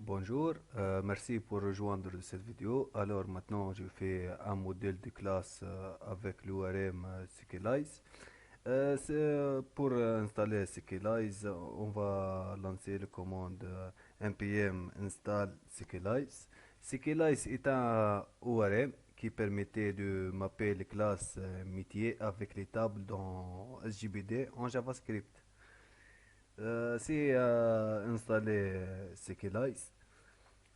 Bonjour, merci pour rejoindre cette vidéo. Alors maintenant, je fais un modèle de classe avec l'ORM Sequelize. Pour installer Sequelize, on va lancer la commande npm install Sequelize. Sequelize est un ORM qui permettait de mapper les classes métiers avec les tables dans SGBD en JavaScript. C'est installer Sequelize.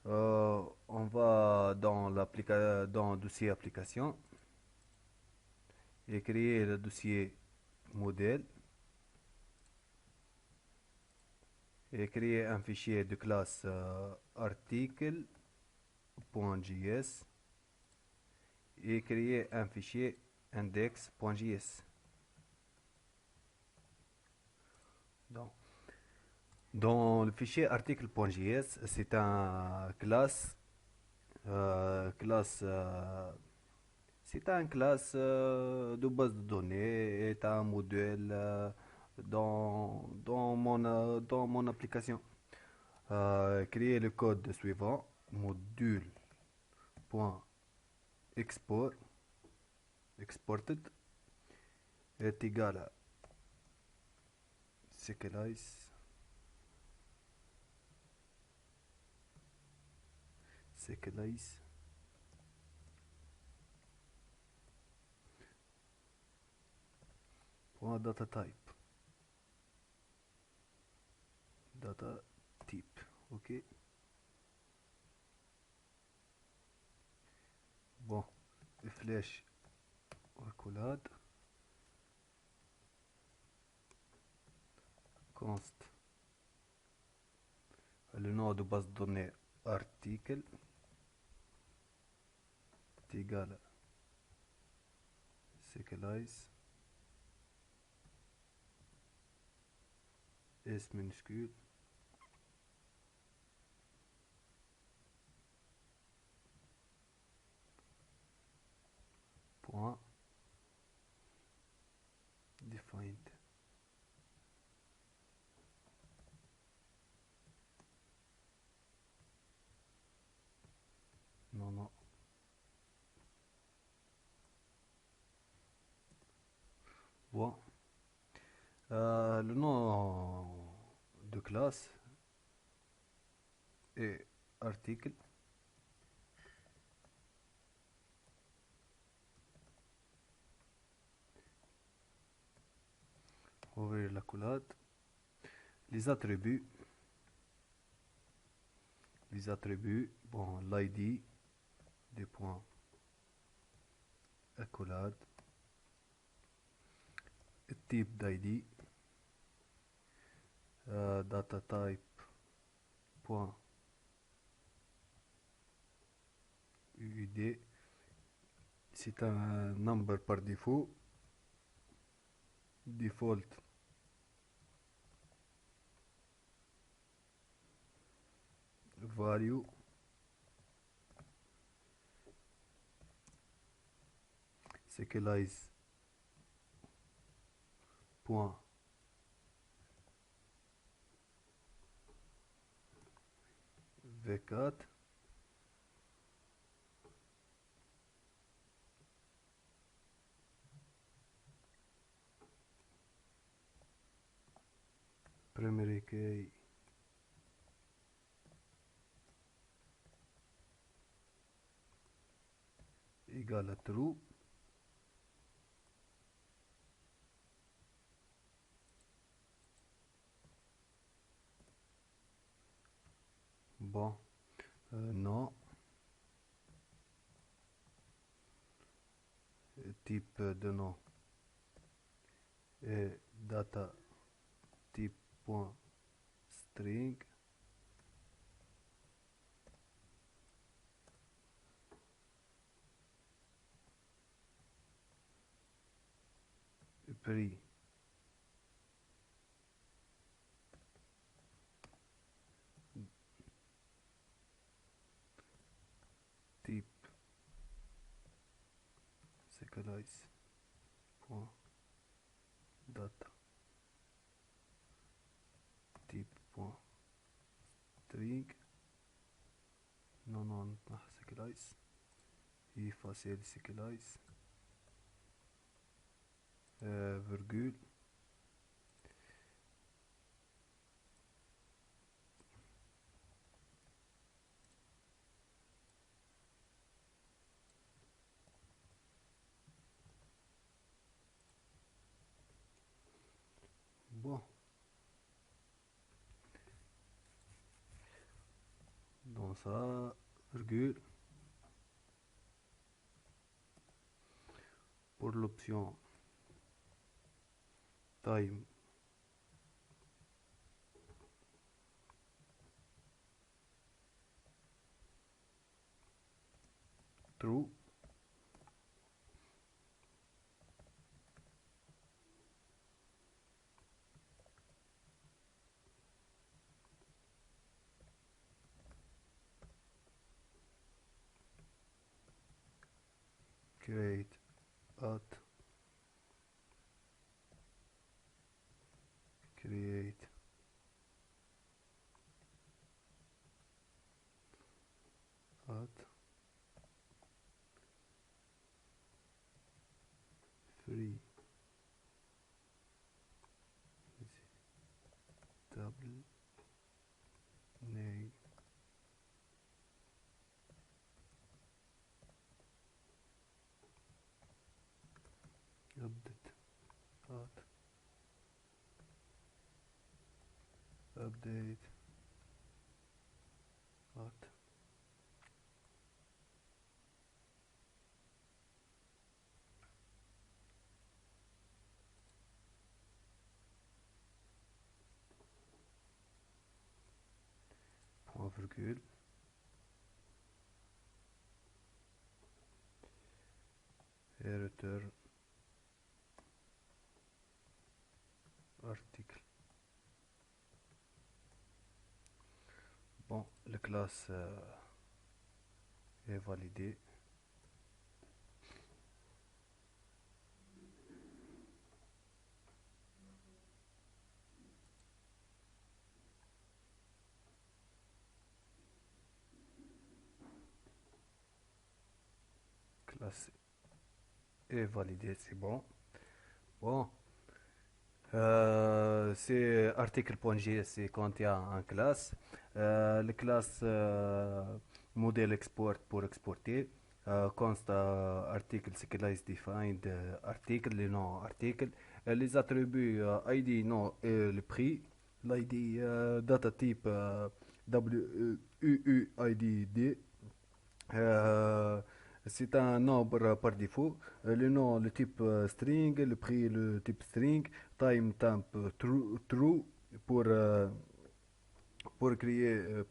On va dans dossier application et créer le dossier modèle et créer un fichier de classe article.js et créer un fichier index.js. Donc, dans le fichier article.js, c'est un classe c'est un classe de base de données et un modèle dans mon application. Créer le code suivant, module.export, exported, est égal à Sequelize, Sequelize, point data type, data type, ok. Bon, flèche accolade, const, le nom de base de données article est égal à Sequelize, S minuscule, point, defined. Non, non. Bon. Le nom de classe est article. Ouvrir la collade. Les attributs. Bon, l'ID, des points, accolade, type d'ID, data type, point, UID, c'est un number par défaut, default, value, Sequelize, point, v4, premier key, égal à true. Bon, non, type de nom est data type point string, prix type Sequelize, point, data type point string non نطرح سيكلايز effacer le séquelize virgule bon dans ça virgule pour l'option time true create at create at free double name update at update at point virgule et return article. Bon, la classe est validée. Classe est validée, c'est bon. Bon, c'est article.js, c'est quand il y a un classe. La classe modèle export pour exporter. Const article serialize defined article, les noms article. Les attributs ID, nom et le prix. L'ID data type WUUID. Euh, c'est un nombre par défaut. Le nom, le type string, le prix, le type string, time temp true pour pour créer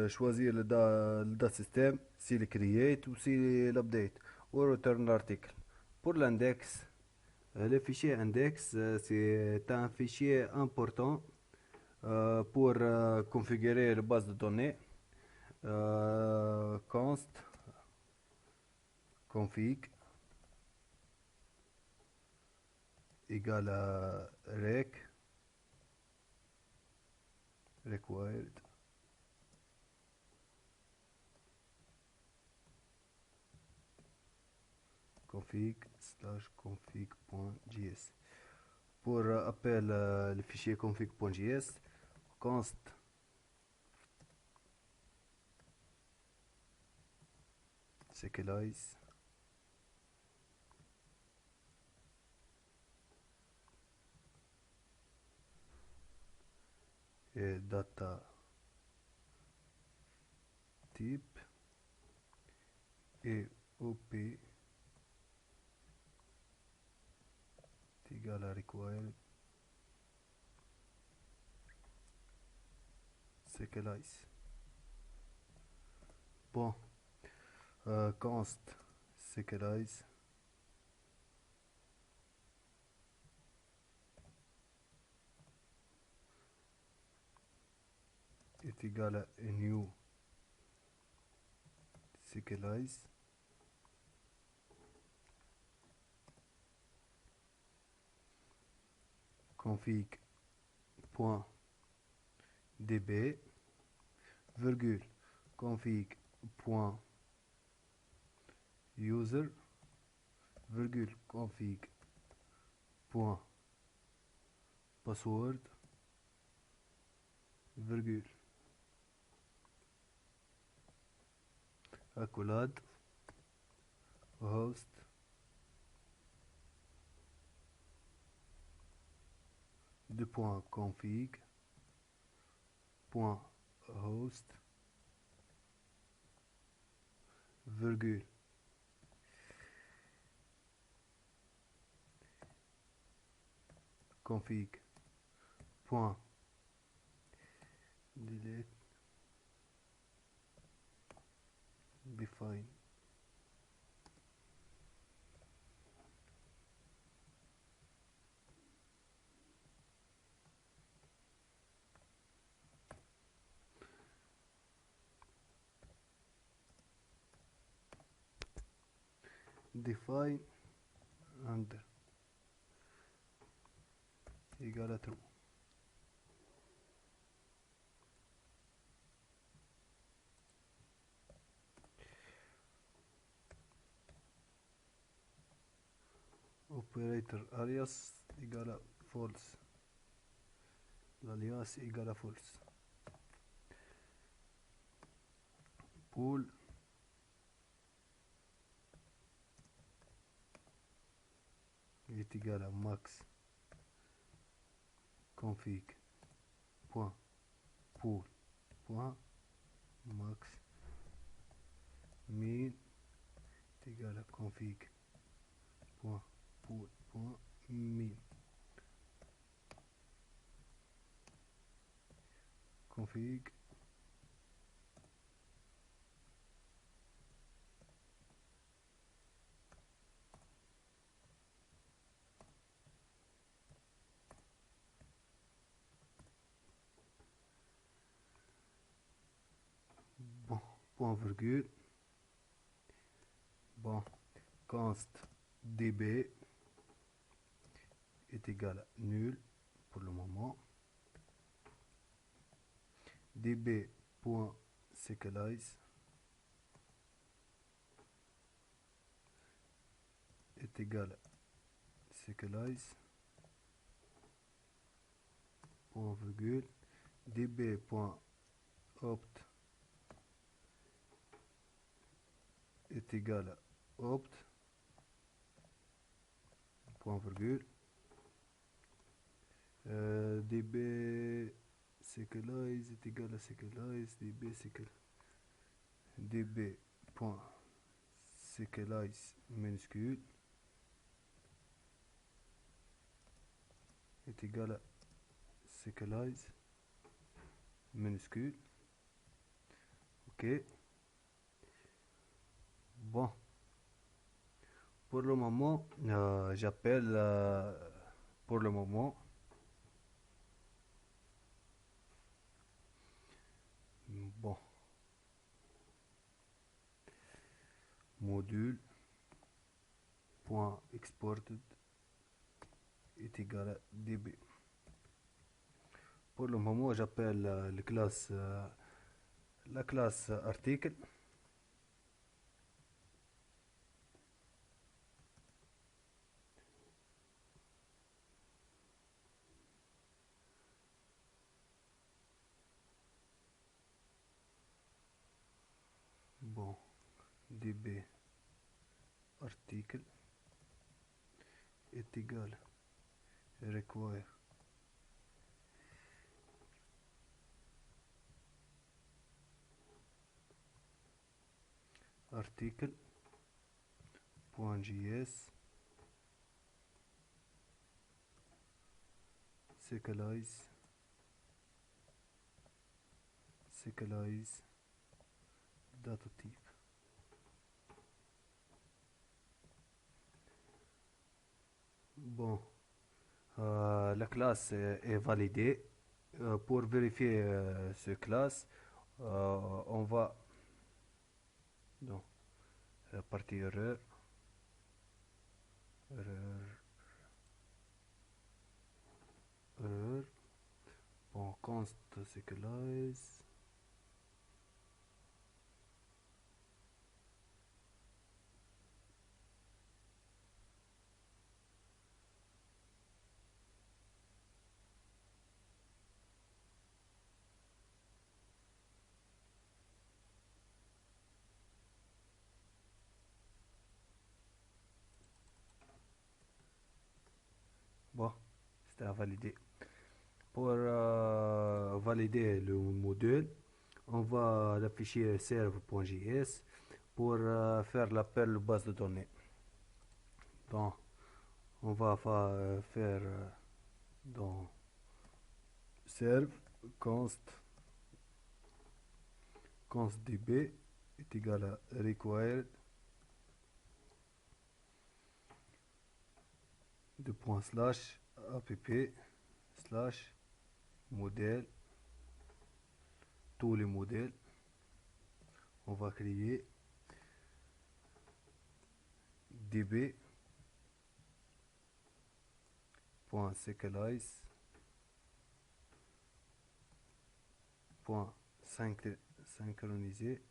choisir le date system, si le create ou si l'update ou return l'article. Pour l'index, le fichier index c'est un fichier important pour configurer la base de données. Const config égale à required config slash config.js. Pour appel le fichier config.js, const serialize et data type et op est égal à required serialize. Bon, const serialize est égal à new serialize config.db virgule, config, point, user, virgule, config, point, password, virgule, accolade, host, deux points config, point host, virgule, config, point, delete, define. Define under égale à true. Operator alias égale à false. L'alias égale à false. Pool est égal à max config point pool point max min est égal à config point pool point min config bon point virgule bon const db est égal à nul pour le moment. db.serialize est égal à serialize point virgule db.opt est égal à opt point virgule db serialize est égal à serialize db.serialize minuscule est égal à serialize minuscule. Ok, bon, pour le moment j'appelle pour le moment bon module point exported est égal à db. Pour le moment j'appelle la classe article bon db article est égal require article point js serialize data type. Bon, la classe est validée. Pour vérifier ce classe, on va dans la partie erreur, erreur, bon, const serialize à valider. Pour valider le module, on va le fichier serve.js pour faire l'appel base de données. Donc, on va faire dans serve const db est égal à required de point slash app slash modèle, tous les modèles. On va créer db.synchroniser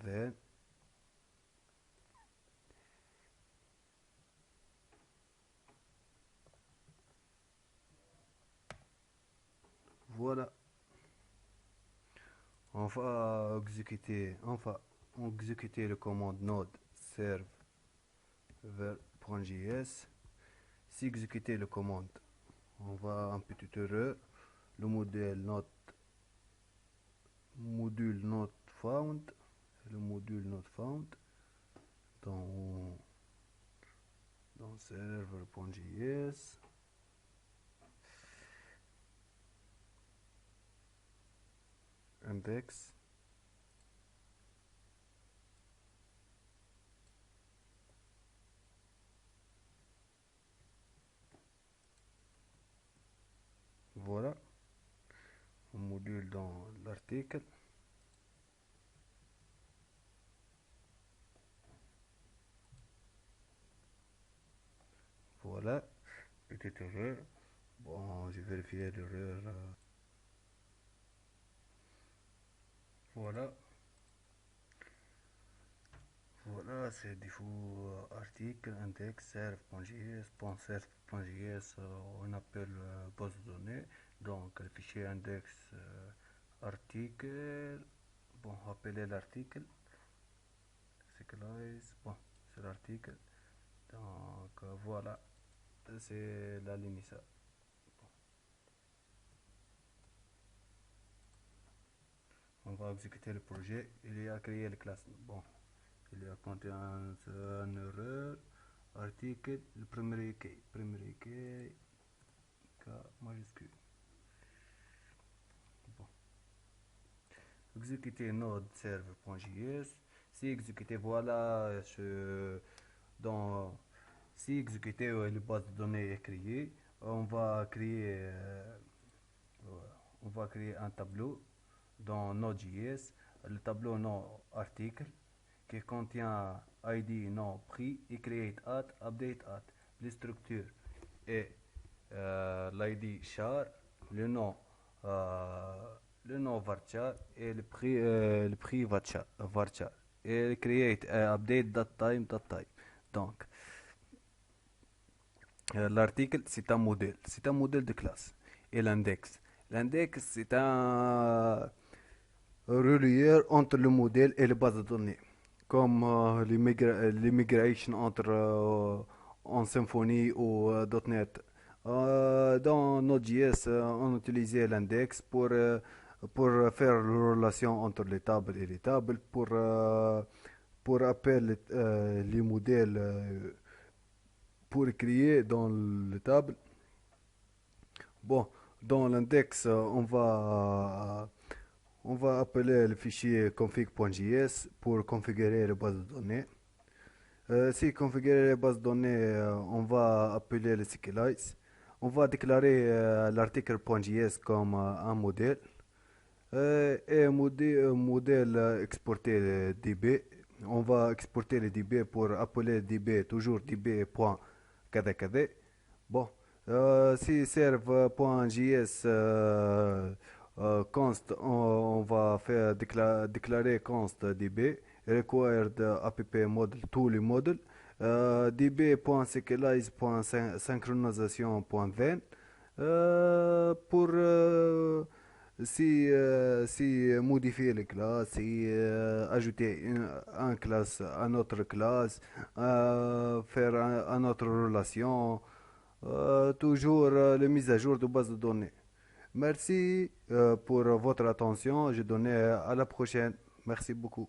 .then voilà. On va exécuter le commande node serve.js. Si exécuter le commande, on va un petit erreur, le module not found, dans server.js. Index voilà, un module dans l'article. Voilà, petite erreur. Bon, j'ai vérifié l'erreur. Voilà. Voilà, c'est défaut article index serve.js. On appelle base de données. Donc, le fichier index article. Bon, appeler l'article. Bon, c'est l'article. Donc, voilà, c'est la ligne ça. On va exécuter le projet. Il y a créé les classes. Bon, il y a contient une erreur. Article, le premier key, K majuscule. Bon. Exécuter node server.js. Si exécuter, voilà, si exécuter le base de données est créée, on va créer un tableau dans Node.js, le tableau nom article qui contient ID, nom, prix et create at, update at, les structures et l'ID char, le nom varchar et le prix varchar et create update .time. Donc l'article c'est un modèle de classe et l'index c'est un relieur entre le modèle et la base de données, comme l'immigration entre en Symfony ou .NET. Dans Node.js, on utilisait l'index pour faire la relation entre les tables et les tables, pour appeler les modèles, pour créer dans les tables. Bon, dans l'index, on va appeler le fichier config.js pour configurer la base de données. Si configurer la base de données, on va appeler le Serialize. On va déclarer l'article.js comme un modèle et modèle exporter DB. On va exporter le DB pour appeler DB toujours db.kdkd. Bon, si serve.js const, on va faire déclarer const db required app model tous les modules db.serialize.synchronisation.then pour si modifier les classes, si ajouter un classe à notre classe, faire un autre relation, toujours les mises à jour de base de données. Merci pour votre attention. Je donne à la prochaine. Merci beaucoup.